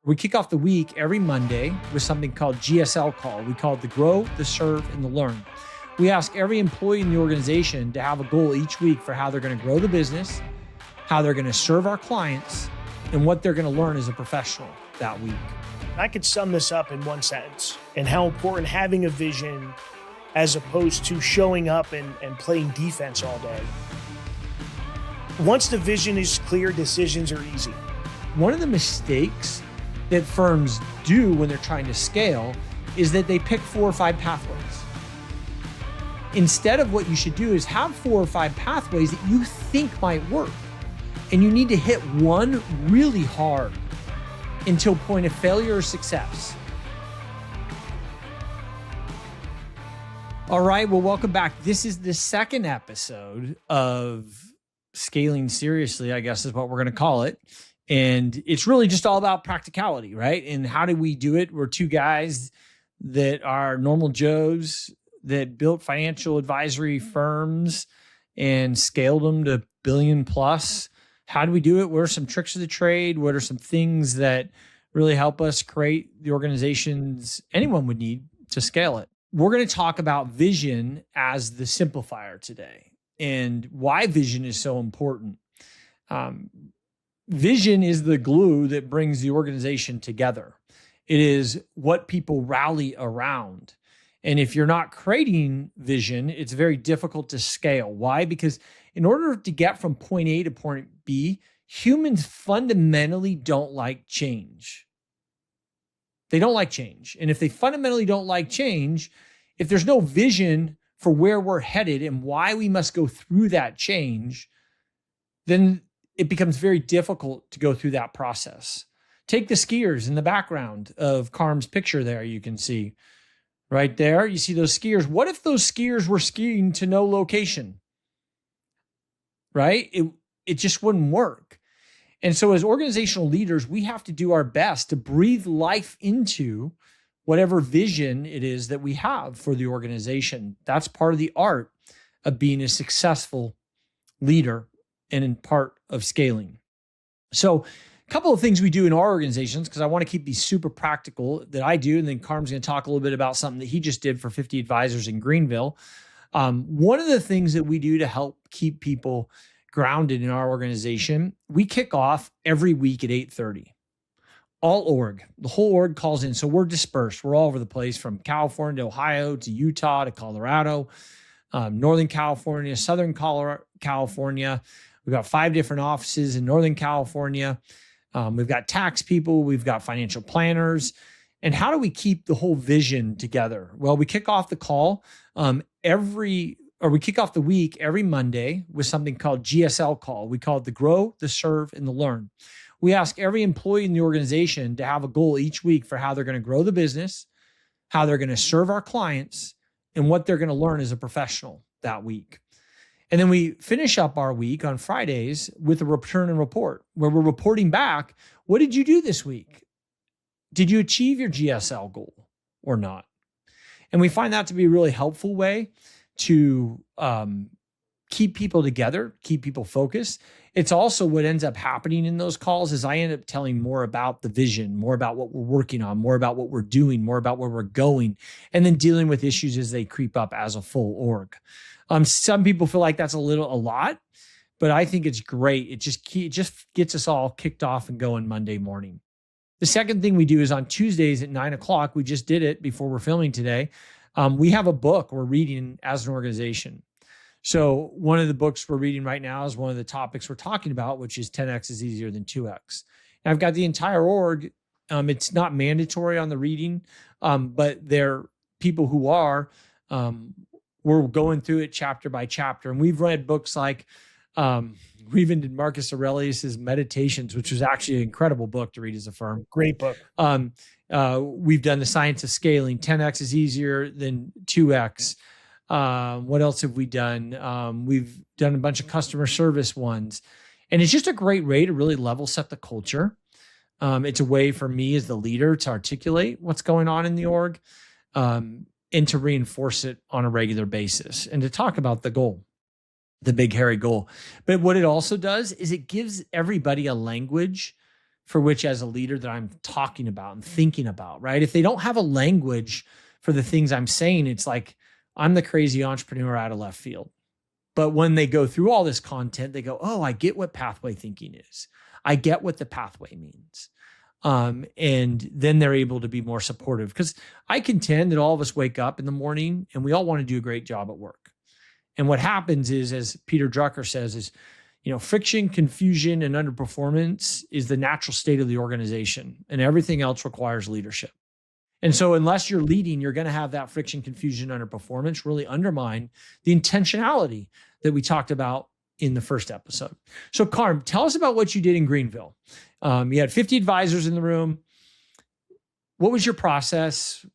We kick off the week every Monday with something called GSL call. We call it the grow, the serve, and the learn. We ask every employee in the organization to have a goal each week for how they're going to grow the business, how they're going to serve our clients, and what they're going to learn as a professional that week. I could sum this up in one sentence and how important having a vision as opposed to showing up and playing defense all day. Once the vision is clear, decisions are easy. One of the mistakes that firms do when they're trying to scale is that they pick 4 or 5 pathways. Instead of what you should do is have 4 or 5 pathways that you think might work. And you need to hit one really hard until point of failure or success. All right, well, welcome back. This is the second episode of Scaling Seriously, I guess is what we're going to call it. And it's really just all about practicality, right? And how do we do it? We're 2 guys that are normal Joes that built financial advisory firms and scaled them to billion plus. How do we do it? What are some tricks of the trade? What are some things that really help us create the organizations anyone would need to scale it? We're going to talk about vision as the simplifier today and why vision is so important. Vision is the glue that brings the organization together. It is what people rally around. And if you're not creating vision, it's very difficult to scale. Why? Because in order to get from point A to point B, humans fundamentally don't like change. They don't like change. And if they fundamentally don't like change, if there's no vision for where we're headed and why we must go through that change, then it becomes very difficult to go through that process. Take the skiers in the background of Carm's picture there, you can see right there. You see those skiers. What if those skiers were skiing to no location? Right? It just wouldn't work. And so as organizational leaders, we have to do our best to breathe life into whatever vision it is that we have for the organization. That's part of the art of being a successful leader and in part of scaling. So a couple of things we do in our organizations, because I want to keep these super practical that I do, and then Carm's going to talk a little bit about something that he just did for 50 advisors in Greenville. One of the things that we do to help keep people grounded in our organization, we kick off every week at 8:30. All org, the whole org calls in. So we're dispersed. We're all over the place from California to Ohio to Utah to Colorado, Northern California, Southern California. We've got 5 different offices in Northern California. We've got tax people. We've got financial planners. And how do we keep the whole vision together? Well, we kick off the call we kick off the week every Monday with something called GSL call. We call it the grow, the serve, and the learn. We ask every employee in the organization to have a goal each week for how they're going to grow the business, how they're going to serve our clients, and what they're going to learn as a professional that week. And then we finish up our week on Fridays with a return and report where we're reporting back, what did you do this week? Did you achieve your GSL goal or not? And we find that to be a really helpful way to keep people together, keep people focused. It's also what ends up happening in those calls is I end up telling more about the vision, more about what we're working on, more about what we're doing, more about where we're going, and then dealing with issues as they creep up as a full org. Some people feel like that's a lot, but I think it's great. It just gets us all kicked off and going Monday morning. The second thing we do is on Tuesdays at 9:00, we just did it before we're filming today. We have a book we're reading as an organization. So one of the books we're reading right now is one of the topics we're talking about, which is 10x is easier than 2x. And I've got the entire org. It's not mandatory on the reading, but they're people who are. We're going through it chapter by chapter. And we've read books like, we even did Marcus Aurelius's Meditations, which was actually an incredible book to read as a firm. Great book. We've done The Science of Scaling. 10x is easier than 2x. What else have we done? We've done a bunch of customer service ones. And it's just a great way to really level set the culture. It's a way for me as the leader to articulate what's going on in the org and to reinforce it on a regular basis and to talk about the goal, the big hairy goal. But what it also does is it gives everybody a language for which as a leader that I'm talking about and thinking about, right? If they don't have a language for the things I'm saying, it's like I'm the crazy entrepreneur out of left field. But when they go through all this content, they go, oh, I get what pathway thinking is. I get what the pathway means. And then they're able to be more supportive, because I contend that all of us wake up in the morning and we all want to do a great job at work. And what happens is, as Peter Drucker says, is, friction, confusion, and underperformance is the natural state of the organization, and everything else requires leadership. And so unless you're leading, you're going to have that friction, confusion, underperformance really undermine the intentionality that we talked about in the first episode. So Carm, tell us about what you did in Greenville. You had 50 advisors in the room. What was your process?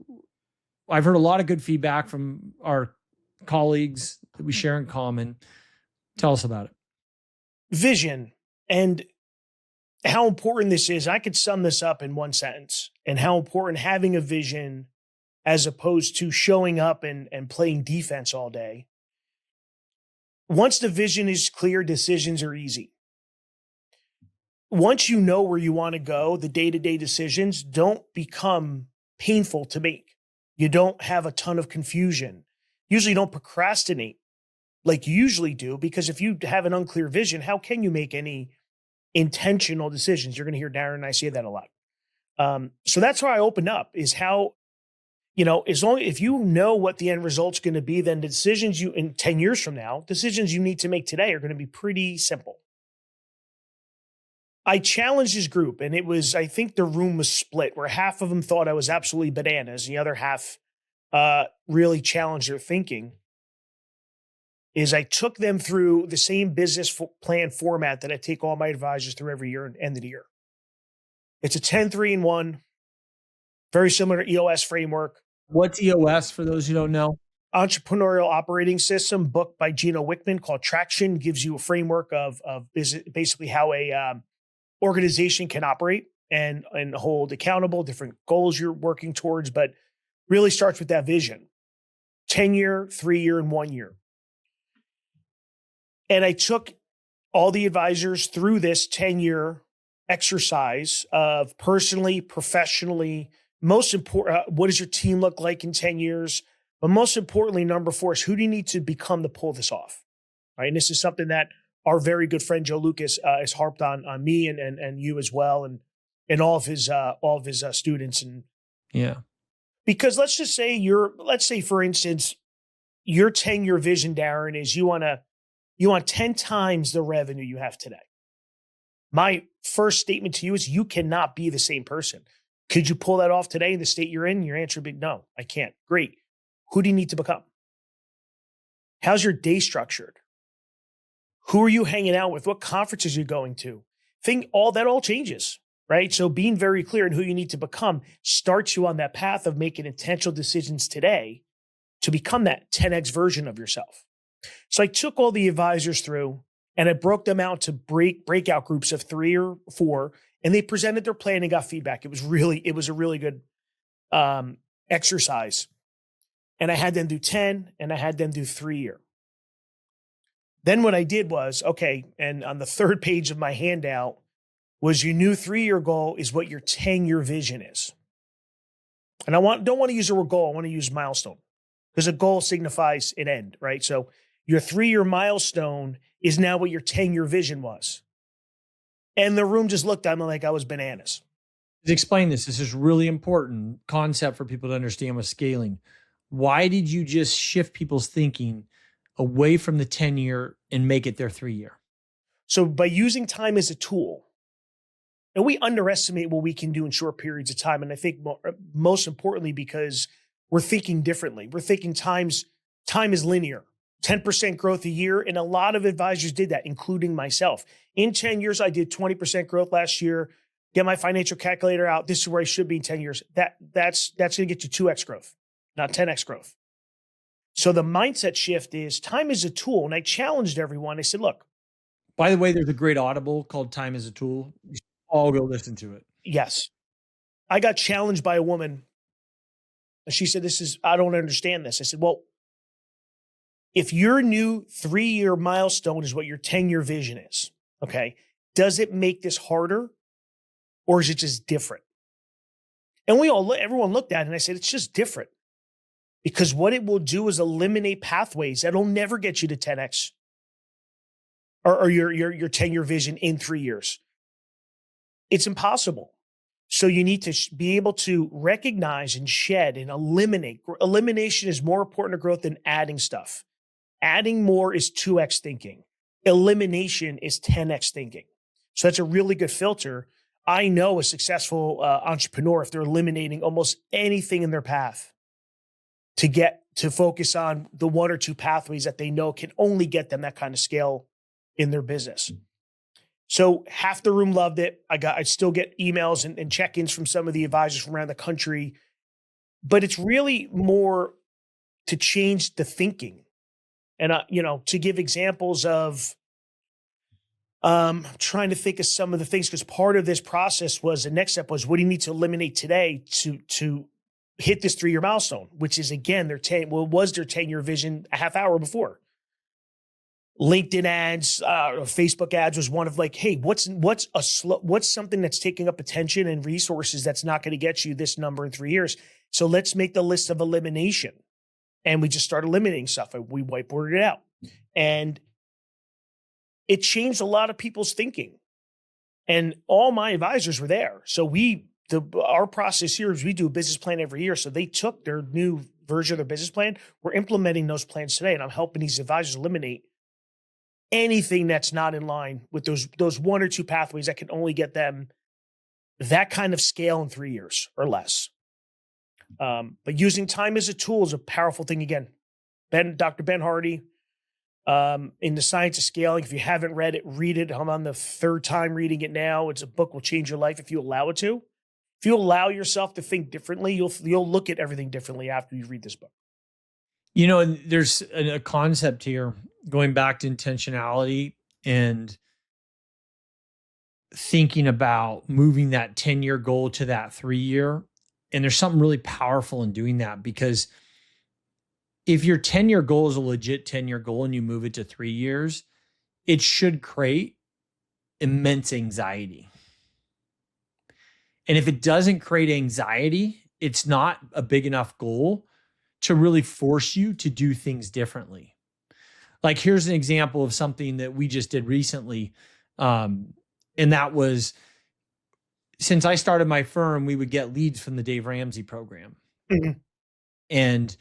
I've heard a lot of good feedback from our colleagues that we share in common. Tell us about it. Vision and how important this is. I could sum this up in one sentence, and how important having a vision as opposed to showing up and playing defense all day. Once the vision is clear, decisions are easy. Once you know where you want to go, the day-to-day decisions don't become painful to make. You don't have a ton of confusion. Usually don't procrastinate like you usually do, because if you have an unclear vision, how can you make any intentional decisions? You're going to hear Daren and I say that a lot. So that's where I open up, is how, if you know what the end result's going to be, then the decisions in 10 years from now, decisions you need to make today are going to be pretty simple. I challenged this group, and I think the room was split, where half of them thought I was absolutely bananas. The other half really challenged their thinking. Is I took them through the same business plan format that I take all my advisors through every year and end of the year. It's a 10-3-1, very similar to EOS framework. What's EOS for those who don't know? Entrepreneurial operating system, book by Gino Wickman called Traction, gives you a framework of basically how a organization can operate and hold accountable, different goals you're working towards, but really starts with that vision. 10-year, 3-year, and 1 year. And I took all the advisors through this 10-year exercise of personally, professionally, most important, what does your team look like in 10 years? But most importantly, number 4 is, who do you need to become to pull this off? Right. And this is something that our very good friend Joe Lucas has harped on me and you as well, and all of his students. And yeah, because let's say for instance, your 10-year vision, Daren, is you want 10 times the revenue you have today. My first statement to you is, you cannot be the same person. Could you pull that off today in the state you're in? Your answer would be, no, I can't. Great. Who do you need to become? How's your day structured? Who are you hanging out with? What conferences are you going to? That all changes, right? So being very clear in who you need to become starts you on that path of making intentional decisions today to become that 10x version of yourself. So I took all the advisors through, and I broke them out to breakout groups of 3 or 4, and they presented their plan and got feedback. It was a really good exercise. And I had them do 10, and I had them do 3-year. Then what I did was, okay, and on the 3rd page of my handout was, your new 3-year goal is what your 10-year vision is. And don't want to use the word goal. I want to use milestone, because a goal signifies an end, right? So your 3-year milestone is now what your 10-year vision was. And the room just looked at me like I was bananas. Explain this. This is really important concept for people to understand with scaling. Why did you just shift people's thinking away from the 10-year and make it their 3-year? So by using time as a tool, and we underestimate what we can do in short periods of time. And I think most importantly, because we're thinking differently. We're thinking time is linear. 10% growth a year. And a lot of advisors did that, including myself. In 10 years, I did 20% growth last year. Get my financial calculator out. This is where I should be in 10 years. That's going to get you 2x growth, not 10x growth. So the mindset shift is, time is a tool. And I challenged everyone. I said, look. By the way, there's a great Audible called Time is a Tool. You should all go listen to it. Yes. I got challenged by a woman. And she said, I don't understand this. I said, well, if your new 3-year milestone is what your 10-year vision is, okay, does it make this harder? or is it just different? And everyone looked at it and I said, it's just different, because what it will do is eliminate pathways that'll never get you to 10X or your 10-year vision in 3 years. It's impossible. So you need to be able to recognize and shed and eliminate. Elimination is more important to growth than adding stuff. Adding more is 2X thinking. Elimination is 10X thinking. So that's a really good filter. I know a successful entrepreneur, if they're eliminating almost anything in their path to get to focus on the 1 or 2 pathways that they know can only get them that kind of scale in their business. So half the room loved it. I still get emails and check-ins from some of the advisors from around the country, but it's really more to change the thinking. And, to give examples of, trying to think of some of the things, because part of this process was, the next step was, what do you need to eliminate today to hit this 3-year milestone, which is, again, was their 10-year vision a half hour before. LinkedIn ads, Facebook ads was one of like, hey, what's something that's taking up attention and resources that's not going to get you this number in 3 years? So let's make the list of elimination. And we just start eliminating stuff. We whiteboarded it out. And it changed a lot of people's thinking. And all my advisors were there. So our process here is we do a business plan every year. So they took their new version of their business plan. We're implementing those plans today. And I'm helping these advisors eliminate anything that's not in line with those 1 or 2 pathways that can only get them that kind of scale in 3 years or less. But using time as a tool is a powerful thing. Again, Dr. Ben Hardy, in The Science of Scaling. If you haven't read it, read it. I'm on the 3rd time reading it now. It's a book will change your life if you allow it to. If you allow yourself to think differently, you'll look at everything differently after you read this book. And there's a concept here going back to intentionality and thinking about moving that 10-year goal to that 3-year. And there's something really powerful in doing that, because if your 10-year goal is a legit 10-year goal and you move it to 3 years, it should create immense anxiety. And if it doesn't create anxiety, it's not a big enough goal to really force you to do things differently. Like, here's an example of something that we just did recently. And that was, since I started my firm, we would get leads from the Dave Ramsey program. Mm-hmm. And,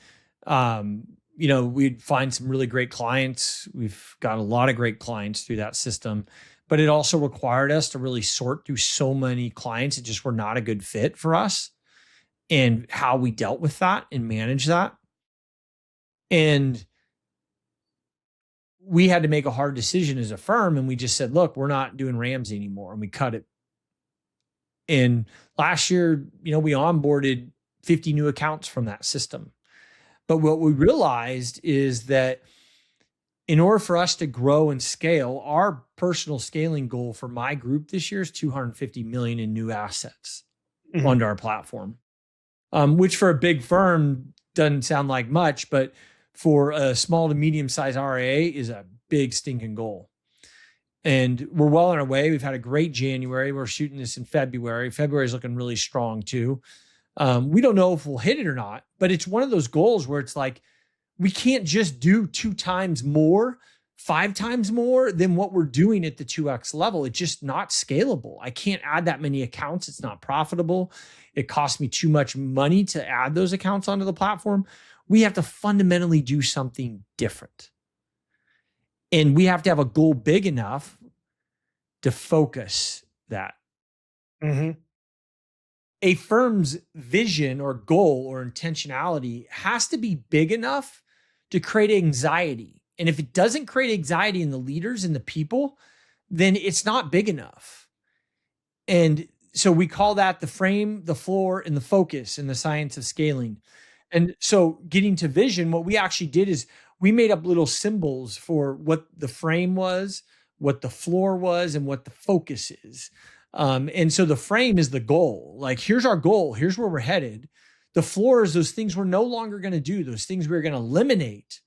we'd find some really great clients. We've got a lot of great clients through that system, but it also required us to really sort through so many clients that just were not a good fit for us, and how we dealt with that and managed that. And we had to make a hard decision as a firm, and we just said, look, we're not doing Ramsey anymore. And we cut it. And last year, we onboarded 50 new accounts from that system. But what we realized is that in order for us to grow and scale, our personal scaling goal for my group this year is 250 million in new assets onto our platform, which for a big firm doesn't sound like much, but for a small to medium-sized RIA is a big stinking goal. And we're well on our way. We've had a great January. We're shooting this in February. February is looking really strong too. We don't know if we'll hit it or not, but it's one of those goals where it's like, we can't just do 2 times more, 5 times more than what we're doing at the 2X level. It's just not scalable. I can't add that many accounts. It's not profitable. It costs me too much money to add those accounts onto the platform. We have to fundamentally do something different. And we have to have a goal big enough to focus that. Mm-hmm. A firm's vision or goal or intentionality has to be big enough to create anxiety. And if it doesn't create anxiety in the leaders and the people, then it's not big enough. And so we call that the frame, the floor, and the focus in the science of scaling. And so getting to vision, what we actually did is we made up little symbols for what the frame was, what the floor was, and what the focus is. And so the frame is the goal. Like, here's our goal. Here's where we're headed. The floor is those things we're no longer going to do, those things we're going to eliminate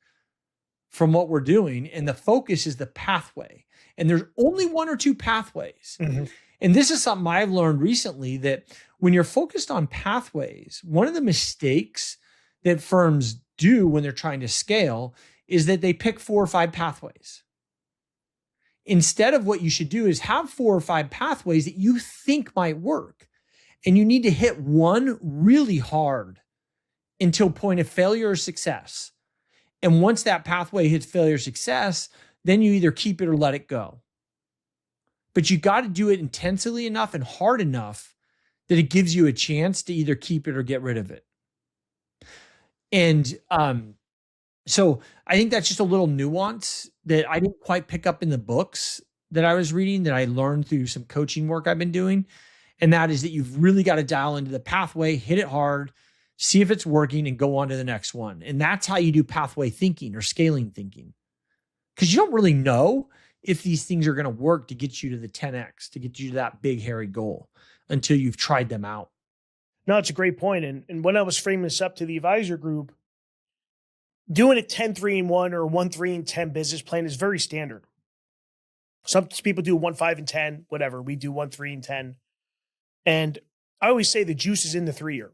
from what we're doing. And the focus is the pathway. And there's only 1 or 2 pathways. Mm-hmm. And this is something I've learned recently, that when you're focused on pathways, one of the mistakes that firms do when they're trying to scale is that they pick 4 or 5 pathways. Instead of, what you should do is have 4 or 5 pathways that you think might work. And you need to hit one really hard until point of failure or success. And once that pathway hits failure or success, then you either keep it or let it go. But you got to do it intensely enough and hard enough that it gives you a chance to either keep it or get rid of it. And so I think that's just a little nuance that I didn't quite pick up in the books that I was reading, that I learned through some coaching work I've been doing. And that is that you've really got to dial into the pathway, hit it hard, see if it's working, and go on to the next one. And that's how you do pathway thinking or scaling thinking. Because you don't really know if these things are going to work to get you to the 10X, to get you to that big, hairy goal, until you've tried them out. No, it's a great point. And when I was framing this up to the advisor group, doing a 10-3-1 or 1-3-10 business plan is very standard. Some people do 1-5-10, whatever. We do 1-3-10. And I always say the juice is in the 3-year.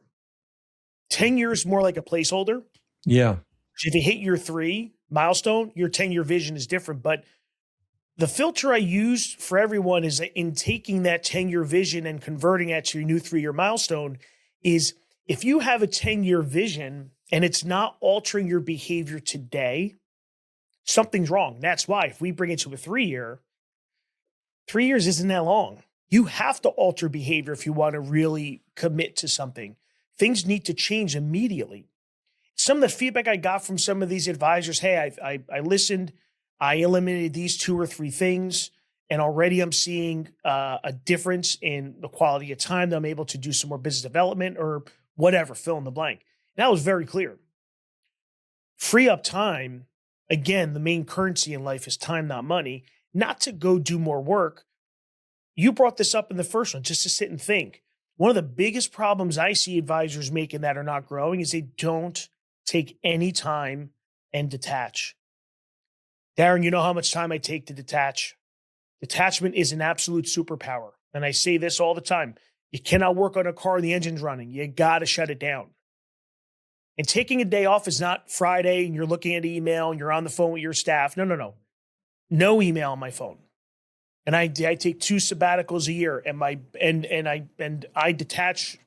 10 years more like a placeholder. Yeah. If you hit your 3 milestone, your 10-year vision is different. But the filter I use for everyone is, in taking that 10-year vision and converting it to your new 3-year milestone, is if you have a 10-year vision and it's not altering your behavior today, something's wrong. That's why if we bring it to a 3-year, 3 years isn't that long. You have to alter behavior if you want to really commit to something. Things need to change immediately. Some of the feedback I got from some of these advisors, hey, I listened, I eliminated these 2 or 3 things, and already I'm seeing a difference in the quality of time that I'm able to do some more business development or whatever, fill in the blank. And that was very clear. Free up time. Again, the main currency in life is time, not money. Not to go do more work. You brought this up in the first one, just to sit and think. One of the biggest problems I see advisors making that are not growing is they don't take any time and detach. Daren, you know how much time I take to detach? Detachment is an absolute superpower. And I say this all the time. You cannot work on a car and the engine's running. You got to shut it down. And taking a day off is not Friday and you're looking at email and you're on the phone with your staff. No. No email on my phone. And I take 2 sabbaticals a year, and I detach.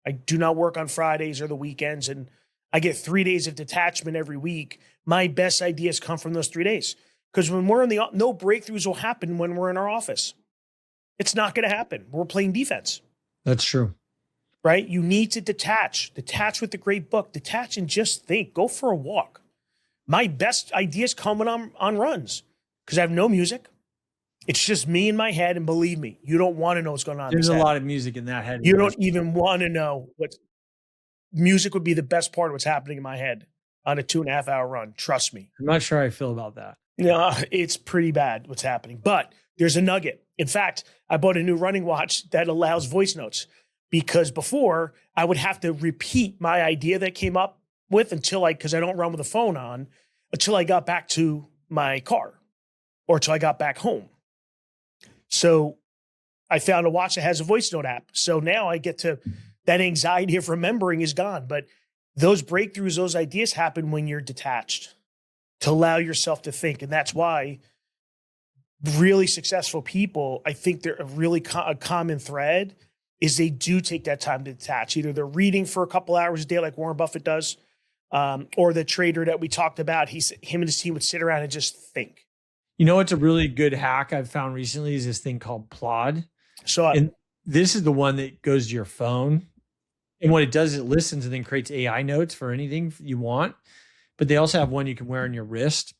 I do not work on Fridays or the weekends, and I get 3 days of detachment every week. My best ideas come from those 3 days, because when we're no breakthroughs will happen when we're in our office. It's not going to happen. We're playing defense. That's true. Right? You need to detach with a great book, detach and just think, go for a walk. My best ideas come when I'm on runs, because I have no music. It's just me in my head, and believe me, you don't want to know what's going on. There's a lot of music in that head. You don't even want to know what music would be. The best part of what's happening in my head on a 2.5-hour run. Trust me. I'm not sure how I feel about that. No, it's pretty bad what's happening, but there's a nugget. In fact, I bought a new running watch that allows voice notes, because before I would have to repeat my idea that came up with because I don't run with the phone on, until I got back to my car or until I got back home. So I found a watch that has a voice note app. So now I get to, that anxiety of remembering is gone. But those breakthroughs, those ideas happen when you're detached, to allow yourself to think. And that's why really successful people, I think they're a common thread is they do take that time to detach. Either they're reading for a couple hours a day like Warren Buffett does, or the trader that we talked about, him and his team would sit around and just think. You know what's a really good hack I've found recently is this thing called Plod. And this is the one that goes to your phone. And what it does is it listens and then creates AI notes for anything you want. But they also have one you can wear on your wrist.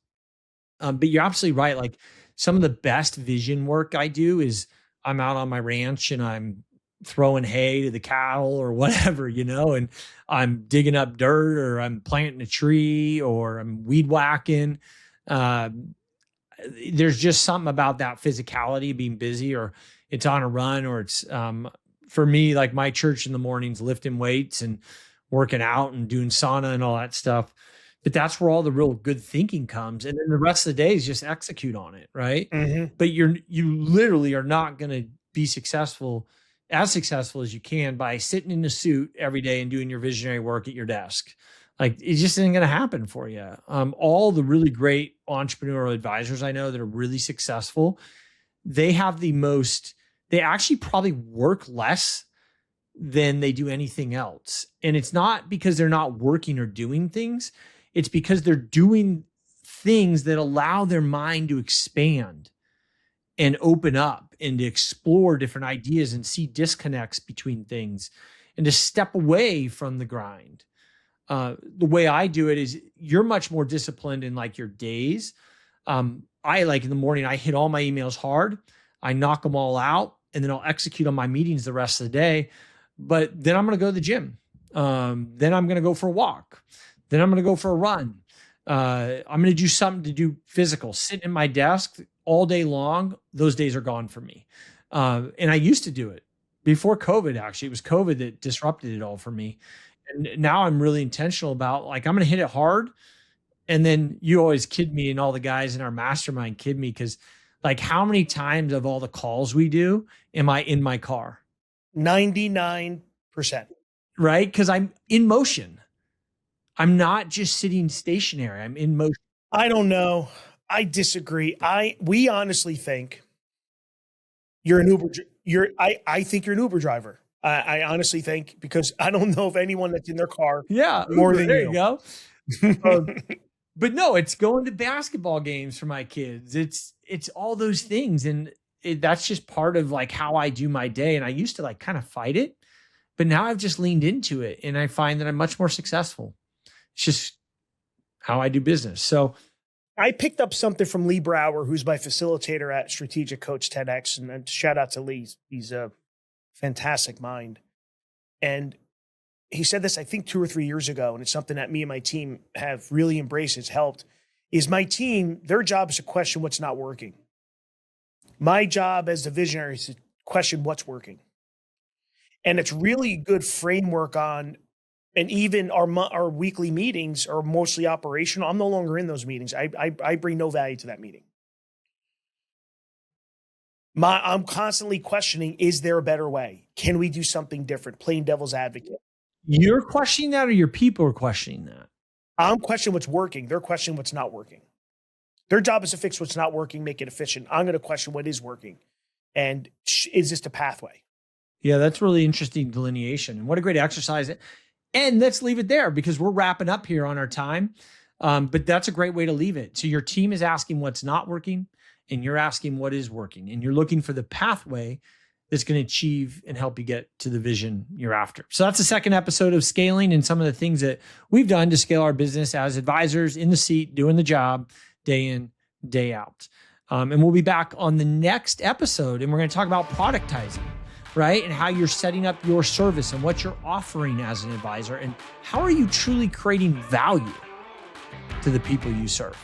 But you're absolutely right. Like, some of the best vision work I do is I'm out on my ranch and I'm throwing hay to the cattle or whatever, and I'm digging up dirt, or I'm planting a tree, or I'm weed whacking. There's just something about that physicality, being busy, or it's on a run, or it's for me, like my church in the mornings, lifting weights and working out and doing sauna and all that stuff. But that's where all the real good thinking comes. And then the rest of the day is just execute on it. Right. Mm-hmm. But you literally are not going to be successful as you can by sitting in a suit every day and doing your visionary work at your desk. Like, it just isn't going to happen for you. All the really great entrepreneurial advisors I know that are really successful, they actually probably work less than they do anything else. And it's not because they're not working or doing things. It's because they're doing things that allow their mind to expand and open up and to explore different ideas and see disconnects between things and to step away from the grind. The way I do it is you're much more disciplined in like your days. I like in the morning, I hit all my emails hard. I knock them all out, and then I'll execute on my meetings the rest of the day. But then I'm going to go to the gym. Then I'm going to go for a walk. Then I'm going to go for a run. I'm going to do something to do physical, sit at my desk all day long. Those days are gone for me. And I used to do it before COVID. Actually, it was COVID that disrupted it all for me. And now I'm really intentional about, like, I'm going to hit it hard. And then you always kid me, and all the guys in our mastermind kid me, because like, how many times of all the calls we do am I in my car? 99%. Right? Because I'm in motion. I'm not just sitting stationary. I'm in motion. I don't know. I disagree. We honestly think you're an Uber. I think you're an Uber driver. I honestly think, because I don't know of anyone that's in their car. Yeah, more Uber, than there you. You go. But no, it's going to basketball games for my kids. It's all those things, and that's just part of like how I do my day. And I used to like kind of fight it, but now I've just leaned into it, and I find that I'm much more successful. It's just how I do business. So I picked up something from Lee Brower, who's my facilitator at Strategic Coach 10X. And shout out to Lee. He's a fantastic mind. And he said this, I think 2 or 3 years ago, and it's something that me and my team have really embraced. It's helped. Is my team, their job is to question what's not working. My job as the visionary is to question what's working. And it's really a good framework on, and even our weekly meetings are mostly operational. I'm no longer in those meetings. I bring no value to that meeting. I'm constantly questioning, is there a better way? Can we do something different? Playing devil's advocate. You're questioning that, or your people are questioning that? I'm questioning what's working. They're questioning what's not working. Their job is to fix what's not working, make it efficient. I'm going to question what is working. And is this a pathway? Yeah, that's really interesting delineation. And what a great exercise. And let's leave it there, because we're wrapping up here on our time. But that's a great way to leave it. So your team is asking what's not working, and you're asking what is working. And you're looking for the pathway that's going to achieve and help you get to the vision you're after. So that's the second episode of scaling, and some of the things that we've done to scale our business as advisors in the seat, doing the job day in, day out. And we'll be back on the next episode, and we're going to talk about productizing, right? And how you're setting up your service and what you're offering as an advisor, and how are you truly creating value to the people you serve.